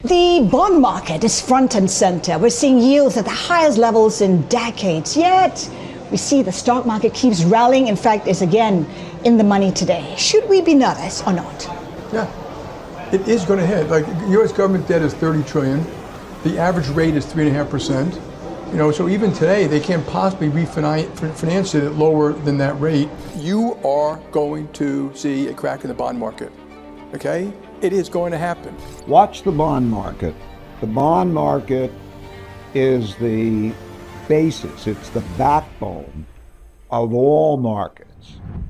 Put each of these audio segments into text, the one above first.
The bond market is front and center. We're seeing yields at the highest levels in decades, yet we see the stock market keeps rallying. In fact, is again in the money today. Should we be nervous or not? Yeah, it is going to hit. Like, U.S. government debt is $30 trillion. The average rate is 3.5%. So even today, they can't possibly refinance it at lower than that rate. You are going to see a crack in the bond market, okay? It is going to happen. Watch the bond market. The bond market is the basis, it's the backbone of all markets.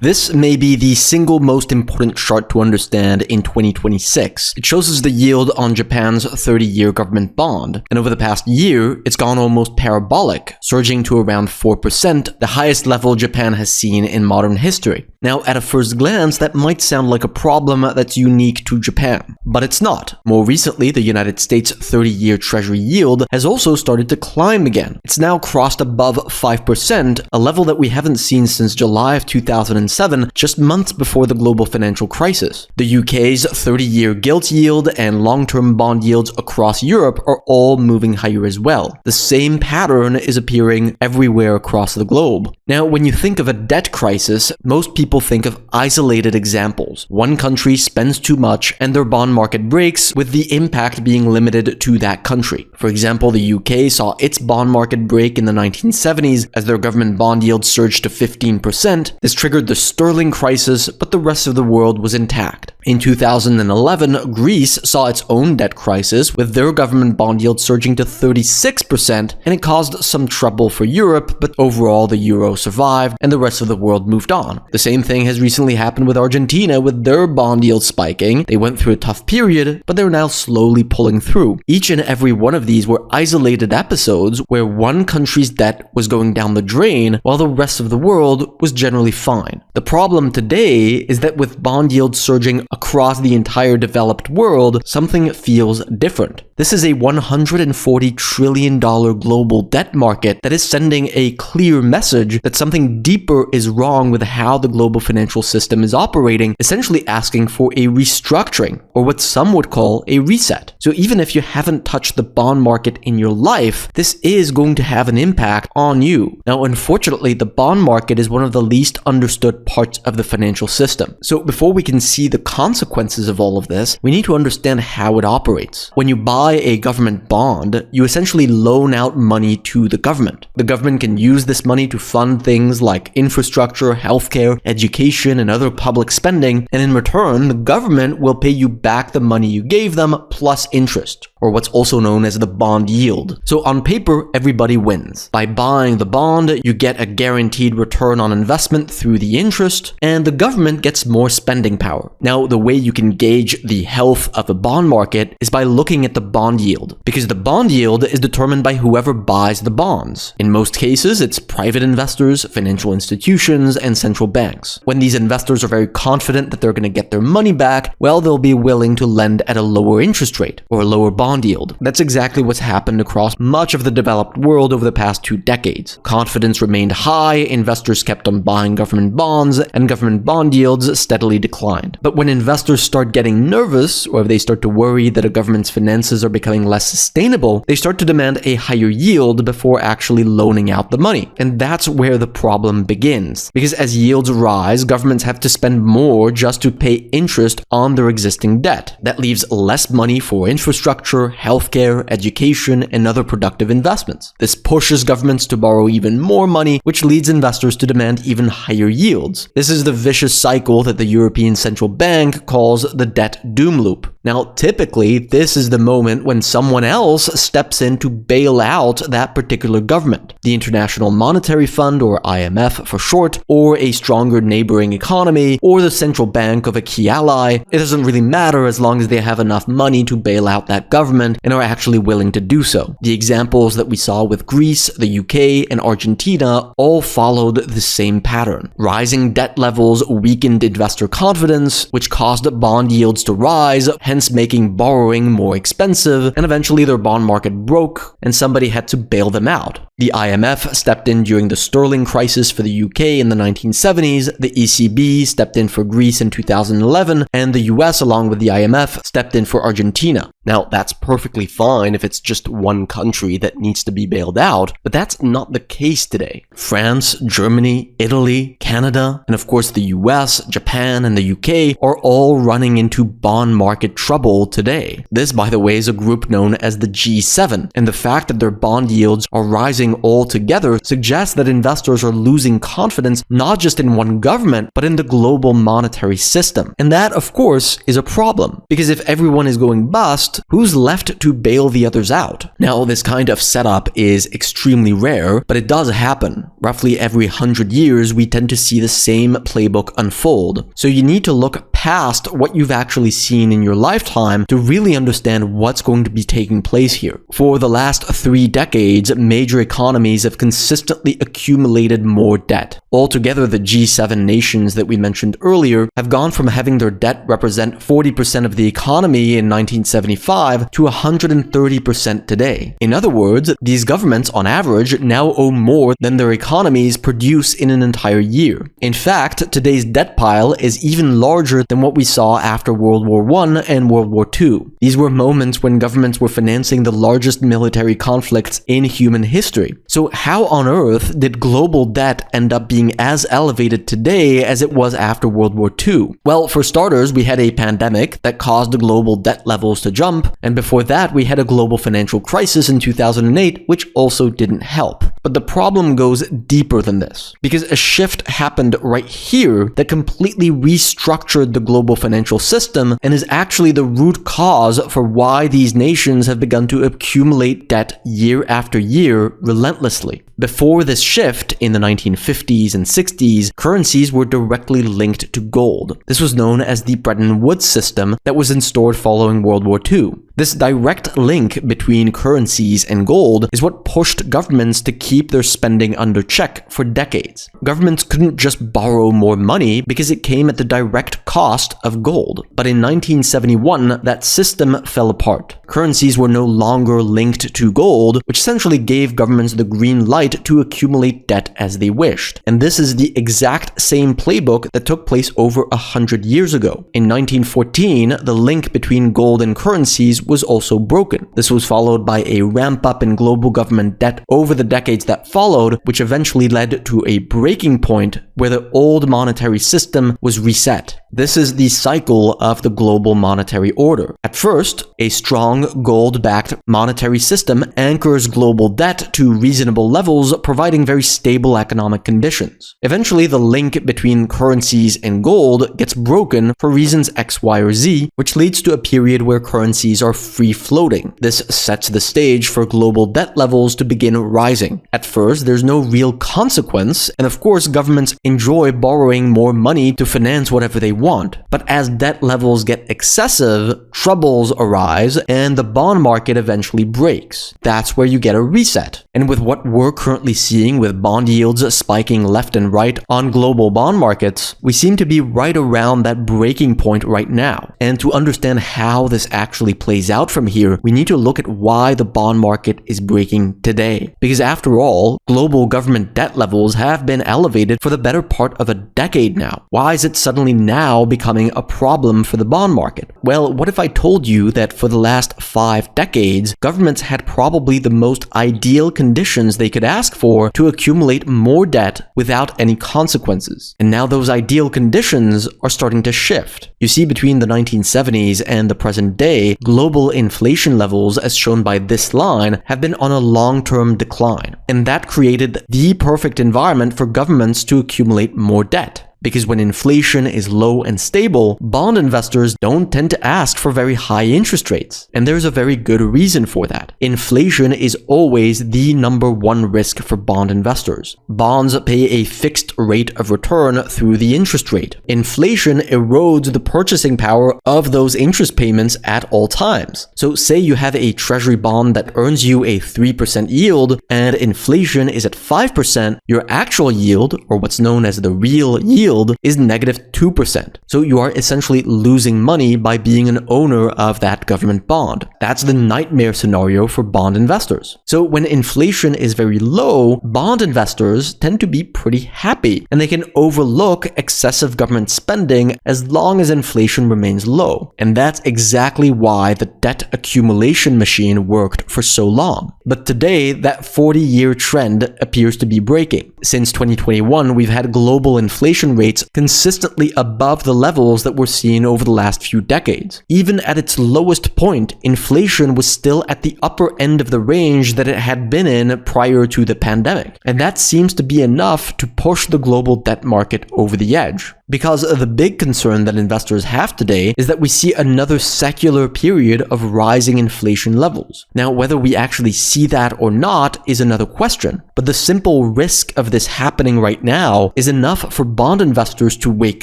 This may be the single most important chart to understand in 2026. It shows us the yield on Japan's 30-year government bond, and over the past year, it's gone almost parabolic, surging to around 4%, the highest level Japan has seen in modern history. Now, at a first glance, that might sound like a problem that's unique to Japan, but it's not. More recently, the United States 30-year Treasury yield has also started to climb again. It's now crossed above 5%, a level that we haven't seen since July of 2007, just months before the global financial crisis. The UK's 30-year gilt yield and long-term bond yields across Europe are all moving higher as well. The same pattern is appearing everywhere across the globe. Now, when you think of a debt crisis, most people think of isolated examples. One country spends too much and their bond market breaks, with the impact being limited to that country. For example, the UK saw its bond market break in the 1970s as their government bond yield surged to 15%. This triggered the sterling crisis, but the rest of the world was intact. In 2011, Greece saw its own debt crisis, with their government bond yield surging to 36%, and it caused some trouble for Europe, but overall the euro survived and the rest of the world moved on. The same thing has recently happened with Argentina, with their bond yield spiking. They went through a tough period, but they're now slowly pulling through. Each and every one of these were isolated episodes where one country's debt was going down the drain while the rest of the world was generally fine. The problem today is that with bond yields surging across the entire developed world, something feels different. This is a $140 trillion global debt market that is sending a clear message that something deeper is wrong with how the global financial system is operating, essentially asking for a restructuring, or what some would call a reset. So even if you haven't touched the bond market in your life, this is going to have an impact on you. Now, unfortunately, the bond market is one of the least understood parts of the financial system. So before we can see the consequences of all of this, we need to understand how it operates. When you buy a government bond, you essentially loan out money to the government. The government can use this money to fund things like infrastructure, healthcare, education, and other public spending, and in return, the government will pay you back the money you gave them plus interest, or what's also known as the bond yield. So on paper, everybody wins. By buying the bond, you get a guaranteed return on investment through the interest, and the government gets more spending power. Now, the way you can gauge the health of a bond market is by looking at the bond yield, because the bond yield is determined by whoever buys the bonds. In most cases, it's private investors, financial institutions, and central banks. When these investors are very confident that they're going to get their money back, well, they'll be willing to lend at a lower interest rate or a lower bond yield. That's exactly what's happened across much of the developed world over the past 2 decades. Confidence remained high, investors kept on buying government bonds, and government bond yields steadily declined. But when investors start getting nervous, or if they start to worry that a government's finances are becoming less sustainable, they start to demand a higher yield before actually loaning out the money. And that's where the problem begins. Because as yields rise, governments have to spend more just to pay interest on their existing debt. That leaves less money for infrastructure, healthcare, education, and other productive investments. This pushes governments to borrow even more money, which leads investors to demand even higher yields. This is the vicious cycle that the European Central Bank calls the debt doom loop. Now, typically, this is the moment when someone else steps in to bail out that particular government. The International Monetary Fund, or IMF for short, or a stronger neighboring economy, or the central bank of a key ally. It doesn't really matter as long as they have enough money to bail out that government and are actually willing to do so. The examples that we saw with Greece, the UK, and Argentina all followed the same pattern. Rising debt levels weakened investor confidence, which caused bond yields to rise, hence making borrowing more expensive, and eventually their bond market broke and somebody had to bail them out. The IMF stepped in during the sterling crisis for the UK in the 1970s, the ECB stepped in for Greece in 2011, and the US, along with the IMF, stepped in for Argentina. Now, that's perfectly fine if it's just one country that needs to be bailed out, but that's not the case today. France, Germany, Italy, Canada, and of course the US, Japan, and the UK are all running into bond market trouble today. This, by the way, is a group known as the G7, and the fact that their bond yields are rising all together suggests that investors are losing confidence not just in one government, but in the global monetary system. And that, of course, is a problem, because if everyone is going bust, who's left to bail the others out? Now, this kind of setup is extremely rare, but it does happen. Roughly every 100 years, we tend to see the same playbook unfold. So you need to look past what you've actually seen in your lifetime to really understand what's going to be taking place here. For the last 3 decades, major economies have consistently accumulated more debt. Altogether, the G7 nations that we mentioned earlier have gone from having their debt represent 40% of the economy in 1975 to 130% today. In other words, these governments on average now owe more than their economies produce in an entire year. In fact, today's debt pile is even larger than what we saw after World War I and World War II. These were moments when governments were financing the largest military conflicts in human history. So how on earth did global debt end up being as elevated today as it was after World War II? Well, for starters, we had a pandemic that caused the global debt levels to jump, and before that, we had a global financial crisis in 2008, which also didn't help. But the problem goes deeper than this, because a shift happened right here that completely restructured the global financial system and is actually the root cause for why these nations have begun to accumulate debt year after year relentlessly. Before this shift in the 1950s and 60s, currencies were directly linked to gold. This was known as the Bretton Woods system that was instaured following World War II. This direct link between currencies and gold is what pushed governments to keep their spending under check for decades. Governments couldn't just borrow more money because it came at the direct cost of gold. But in 1971, that system fell apart. Currencies were no longer linked to gold, which essentially gave governments the green light to accumulate debt as they wished. And this is the exact same playbook that took place over 100 years ago. In 1914, the link between gold and currencies was also broken. This was followed by a ramp up in global government debt over the decades that followed, which eventually led to a breaking point where the old monetary system was reset. This is the cycle of the global monetary order. At first, a strong gold-backed monetary system anchors global debt to reasonable levels, providing very stable economic conditions. Eventually, the link between currencies and gold gets broken for reasons X, Y, or Z, which leads to a period where currencies are free-floating. This sets the stage for global debt levels to begin rising. At first, there's no real consequence, and of course, governments enjoy borrowing more money to finance whatever they want. But as debt levels get excessive, troubles arise, and the bond market eventually breaks. That's where you get a reset. And with what we're currently seeing with bond yields spiking left and right on global bond markets, we seem to be right around that breaking point right now. And to understand how this actually plays out from here, we need to look at why the bond market is breaking today. Because after all, global government debt levels have been elevated for the better part of a decade now. Why is it suddenly now becoming a problem for the bond market? Well, what if I told you that for the last 5 decades, governments had probably the most ideal conditions they could ask for to accumulate more debt without any consequences? And now those ideal conditions are starting to shift. You see, between the 1970s and the present day, global inflation levels, as shown by this line, have been on a long-term decline. And that created the perfect environment for governments to accumulate more debt. Because when inflation is low and stable, bond investors don't tend to ask for very high interest rates. And there's a very good reason for that. Inflation is always the #1 risk for bond investors. Bonds pay a fixed rate of return through the interest rate. Inflation erodes the purchasing power of those interest payments at all times. So say you have a treasury bond that earns you a 3% yield and inflation is at 5%, your actual yield, or what's known as the real yield, yield is negative 2%. So you are essentially losing money by being an owner of that government bond. That's the nightmare scenario for bond investors. So when inflation is very low, bond investors tend to be pretty happy, and they can overlook excessive government spending as long as inflation remains low. And that's exactly why the debt accumulation machine worked for so long. But today, that 40-year trend appears to be breaking. Since 2021, we've had global inflation rates consistently above the levels that we're seeing over the last few decades. Even at its lowest point, inflation was still at the upper end of the range that it had been in prior to the pandemic. And that seems to be enough to push the global debt market over the edge. Because the big concern that investors have today is that we see another secular period of rising inflation levels. Now, whether we actually see that or not is another question, but the simple risk of this happening right now is enough for bond investors to wake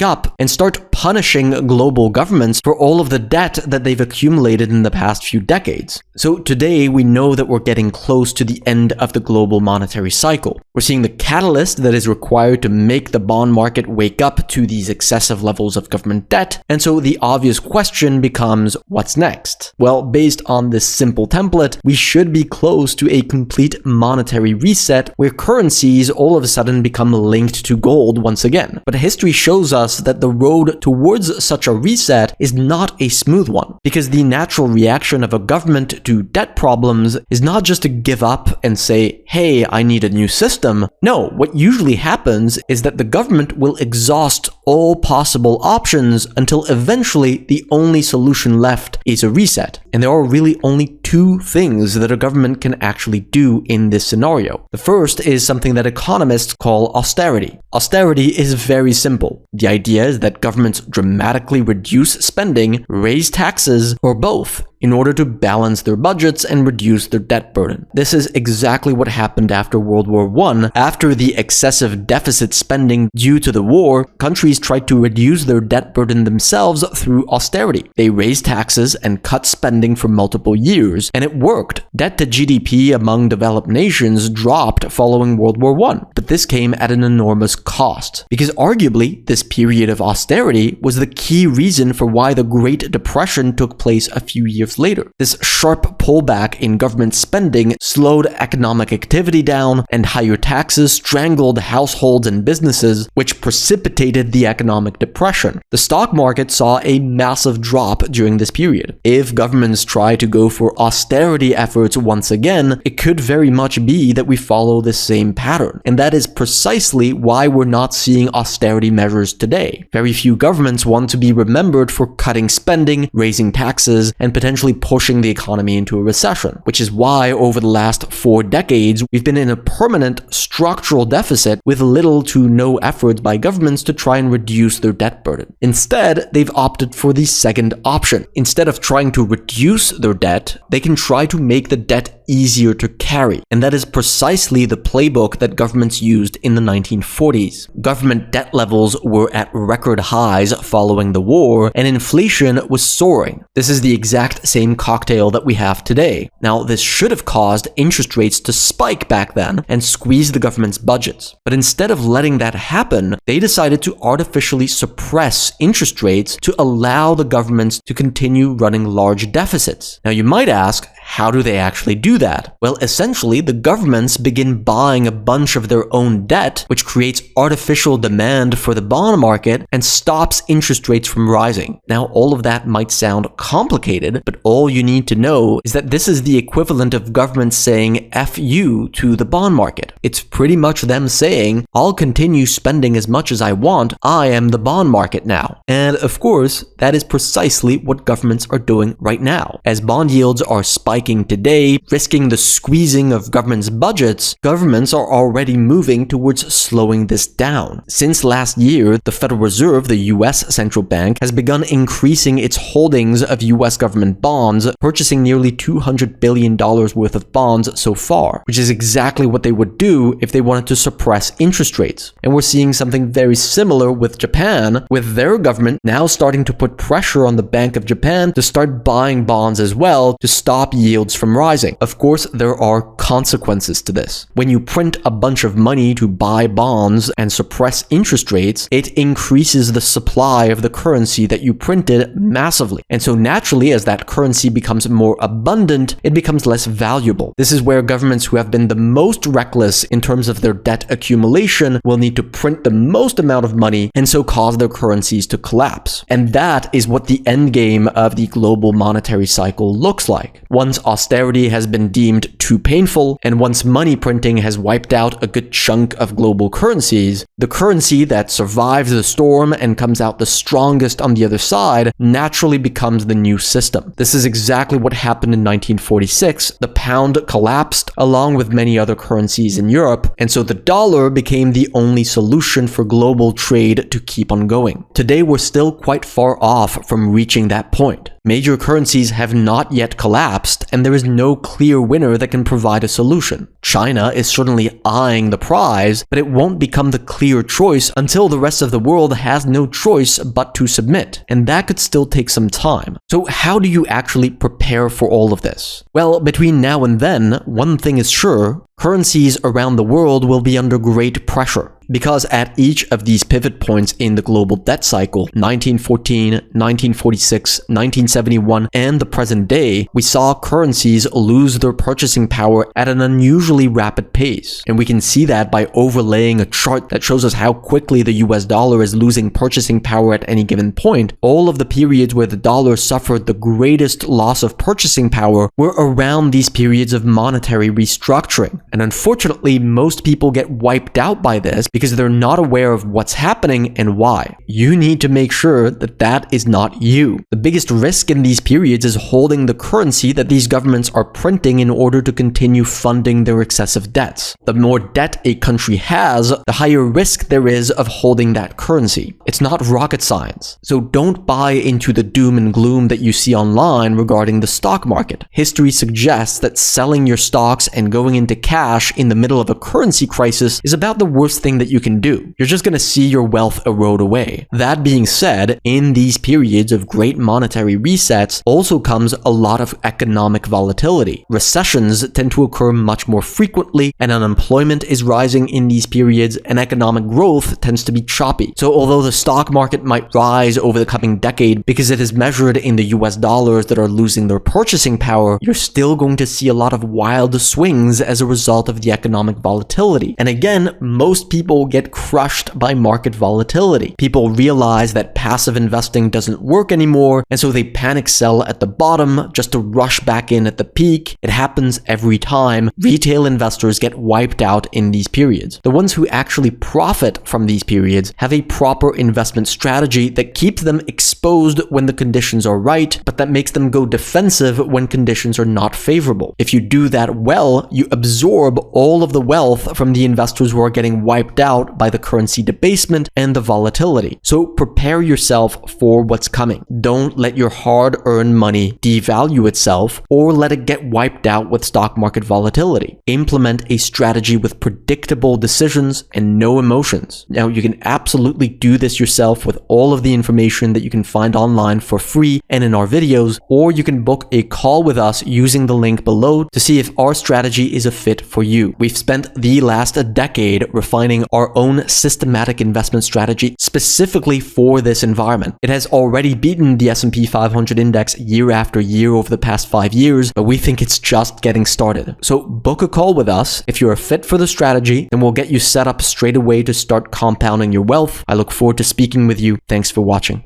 up and start punishing global governments for all of the debt that they've accumulated in the past few decades. So today, we know that we're getting close to the end of the global monetary cycle. We're seeing the catalyst that is required to make the bond market wake up to these excessive levels of government debt, and so the obvious question becomes, what's next? Well, based on this simple template, we should be close to a complete monetary reset where currencies all of a sudden become linked to gold once again. But history shows us that the road towards such a reset is not a smooth one, because the natural reaction of a government to debt problems is not just to give up and say, hey, I need a new system. No, what usually happens is that the government will exhaust all possible options until eventually the only solution left is a reset. And there are really only two things that a government can actually do in this scenario. The first is something that economists call austerity. Austerity is very simple. The idea is that governments dramatically reduce spending, raise taxes, or both, in order to balance their budgets and reduce their debt burden. This is exactly what happened after World War I. After the excessive deficit spending due to the war, countries tried to reduce their debt burden themselves through austerity. They raised taxes and cut spending for multiple years, and it worked. Debt to GDP among developed nations dropped following World War I, but this came at an enormous cost, because arguably this period of austerity was the key reason for why the Great Depression took place a few years later. This sharp pullback in government spending slowed economic activity down, and higher taxes strangled households and businesses, which precipitated the economic depression. The stock market saw a massive drop during this period. If governments try to go for austerity efforts once again, it could very much be that we follow the same pattern. And that is precisely why we're not seeing austerity measures today. Very few governments want to be remembered for cutting spending, raising taxes, and potentially pushing the economy into a recession, which is why over the last 4 decades, we've been in a permanent structural deficit with little to no efforts by governments to try and reduce their debt burden. Instead, they've opted for the second option. Instead of trying to reduce their debt, they can try to make the debt easier to carry. And that is precisely the playbook that governments used in the 1940s. Government debt levels were at record highs following the war, and inflation was soaring. This is the exact same cocktail that we have today. Now, this should have caused interest rates to spike back then and squeeze the government's budgets. But instead of letting that happen, they decided to artificially suppress interest rates to allow the governments to continue running large deficits. Now, you might ask, how do they actually do that? Well, essentially, the governments begin buying a bunch of their own debt, which creates artificial demand for the bond market and stops interest rates from rising. Now, all of that might sound complicated, but all you need to know is that this is the equivalent of governments saying F you to the bond market. It's pretty much them saying, I'll continue spending as much as I want, I am the bond market now. And of course, that is precisely what governments are doing right now. As bond yields are spiking today, risking the squeezing of governments' budgets, governments are already moving towards slowing this down. Since last year, the Federal Reserve, the US central bank, has begun increasing its holdings of US government bonds, purchasing nearly $200 billion worth of bonds so far, which is exactly what they would do if they wanted to suppress interest rates. And we're seeing something very similar with Japan, with their government now starting to put pressure on the Bank of Japan to start buying bonds as well to stop yields yields from rising. Of course, there are consequences to this. When you print a bunch of money to buy bonds and suppress interest rates, it increases the supply of the currency that you printed massively. And so naturally, as that currency becomes more abundant, it becomes less valuable. This is where governments who have been the most reckless in terms of their debt accumulation will need to print the most amount of money and so cause their currencies to collapse. And that is what the endgame of the global monetary cycle looks like. Once austerity has been deemed too painful, and once money printing has wiped out a good chunk of global currencies, the currency that survives the storm and comes out the strongest on the other side naturally becomes the new system. This is exactly what happened in 1946. The pound collapsed along with many other currencies in Europe, and so the dollar became the only solution for global trade to keep on going. Today, we're still quite far off from reaching that point. Major currencies have not yet collapsed, and there is no clear winner that can provide a solution. China is certainly eyeing the prize, but it won't become the clear choice until the rest of the world has no choice but to submit, and that could still take some time. So how do you actually prepare for all of this? Well, between now and then, one thing is sure: currencies around the world will be under great pressure. Because at each of these pivot points in the global debt cycle, 1914, 1946, 1971, and the present day, we saw currencies lose their purchasing power at an unusually rapid pace. And we can see that by overlaying a chart that shows us how quickly the US dollar is losing purchasing power at any given point. All of the periods where the dollar suffered the greatest loss of purchasing power were around these periods of monetary restructuring. And unfortunately, most people get wiped out by this because they're not aware of what's happening and why. You need to make sure that that is not you. The biggest risk in these periods is holding the currency that these governments are printing in order to continue funding their excessive debts. The more debt a country has, the higher risk there is of holding that currency. It's not rocket science. So don't buy into the doom and gloom that you see online regarding the stock market. History suggests that selling your stocks and going into cash in the middle of a currency crisis is about the worst thing that you can do. You're just going to see your wealth erode away. That being said, in these periods of great monetary resets also comes a lot of economic volatility. Recessions tend to occur much more frequently, and unemployment is rising in these periods, and economic growth tends to be choppy. So although the stock market might rise over the coming decade because it is measured in the US dollars that are losing their purchasing power, you're still going to see a lot of wild swings as a result of the economic volatility. And again, most people get crushed by market volatility. People realize that passive investing doesn't work anymore, and so they panic sell at the bottom just to rush back in at the peak. It happens every time. Retail investors get wiped out in these periods. The ones who actually profit from these periods have a proper investment strategy that keeps them exposed when the conditions are right, but that makes them go defensive when conditions are not favorable. If you do that well, you absorb all of the wealth from the investors who are getting wiped out by the currency debasement and the volatility. So prepare yourself for what's coming. Don't let your hard-earned money devalue itself or let it get wiped out with stock market volatility. Implement a strategy with predictable decisions and no emotions. Now, you can absolutely do this yourself with all of the information that you can find online for free and in our videos, or you can book a call with us using the link below to see if our strategy is a fit for you. We've spent the last decade refining our own systematic investment strategy specifically for this environment. It has already beaten the S&P 500 index year after year over the past 5 years, but we think it's just getting started. So book a call with us. If you're a fit for the strategy, then we'll get you set up straight away to start compounding your wealth. I look forward to speaking with you. Thanks for watching.